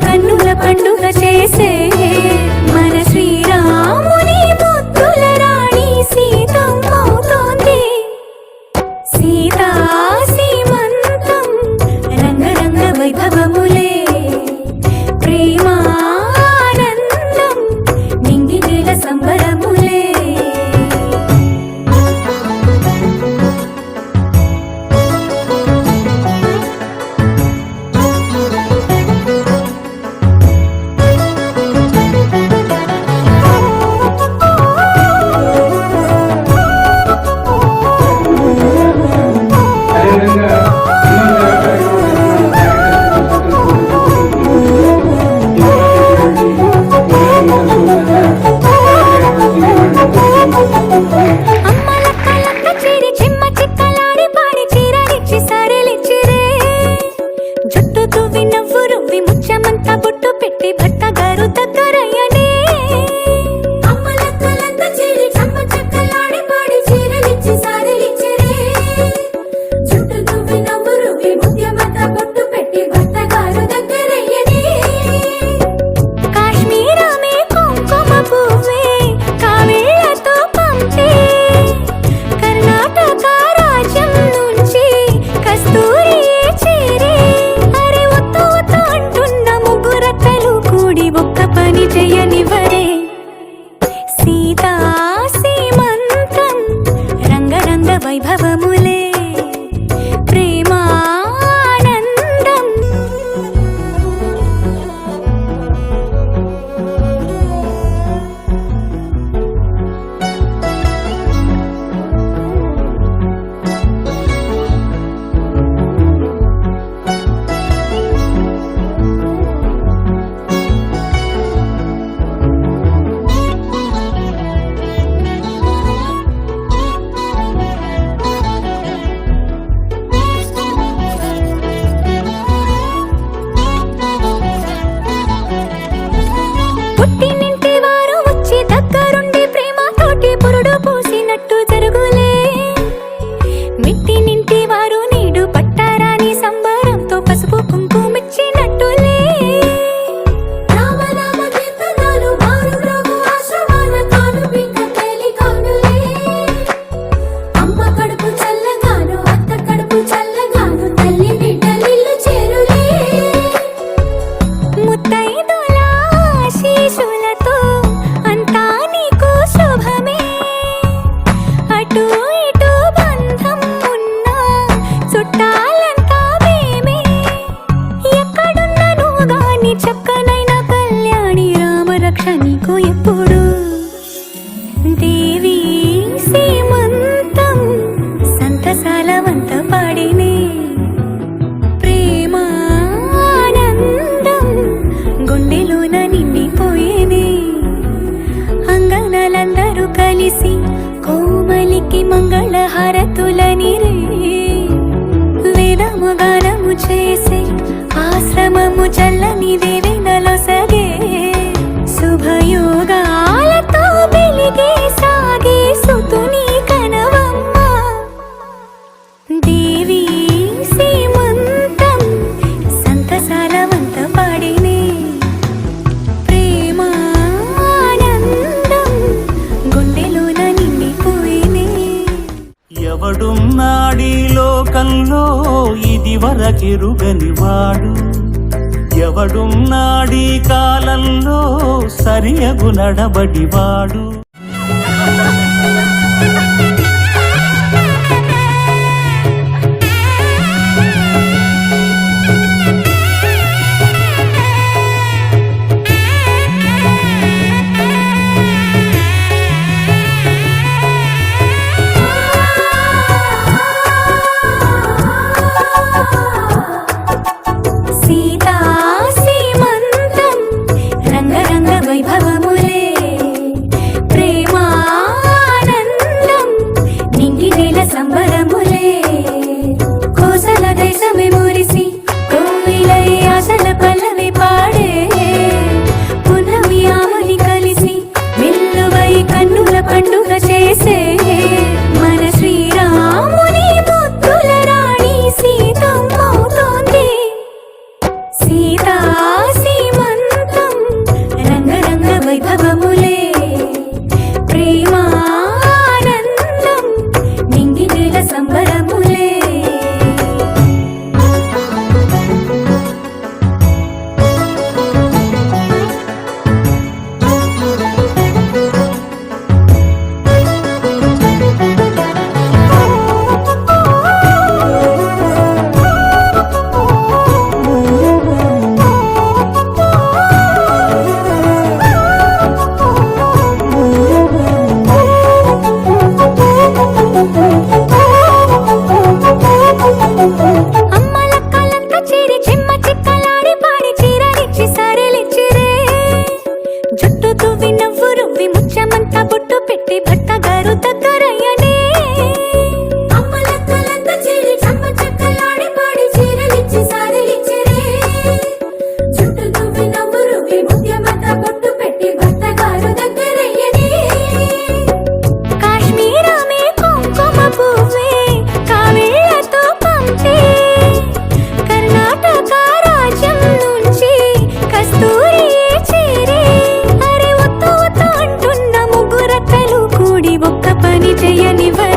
కన్నుల పండుగ చేసే మన శ్రీరాముని ముద్దుల రాణి సీతమ్మవుతోంది. సీతా సీమంతం రంగరంగ వైభవములే ప్రేమానందం నింగి నేల సంబరములే. వైభవములే ప్రేమానందం. పుట్టినింటి వారు వచ్చి దగ్గరుండి ప్రేమతోటి పురుడు పూసినట్టు జరుగులే. మిట్టినింటి వారు నీడు పట్టారాని సంబరంతో పసుపు కుంకుమిచ్చినట్టులే. అమ్మ కడుపు చల్లగాను అత్త కడుపు చల్లగాను తల్లి బిడ్డలిల్లు చేరులే. ముత్తైదుల శిశులతో అంతా నీకు శుభమే. అటు ఇటు బంధం ఉన్నా చుట్టాలంతా మేమే. ఎక్కడున్నను గాని చక్కనైన కళ్యాణి రామరక్ష నీకు ఎప్పుడు. దేవి సీమంతం సంతసాల వంత పాడినే ప్రేమానందం గుండెలోన నిండిపోయేనే. అంగనలందరూ కలిసి కోమలికి మంగళ హారతులనిరే. వేదము గానము చేసే ఆశ్రమము చల్లని దేవెనలో సగే. శుభయోగాలతో వెలిగే సాగే సుతుని కనవమ్మ. దేవి సీమంతం సంతసాల వంత పాడినే ప్రేమానందం గుండెలోన నిండిపోయినే. ఎవడున్నాడీ లోకంలో ఇది వరకెరుగని వాడు. ఎవడున్నాడీ కాలంలో సరియగు నడబడివాడు. సీతా సీమంతం రంగరంగ వైభవములే ప్రేమానందం ఒక్క పని చెయ్యనివ్వడు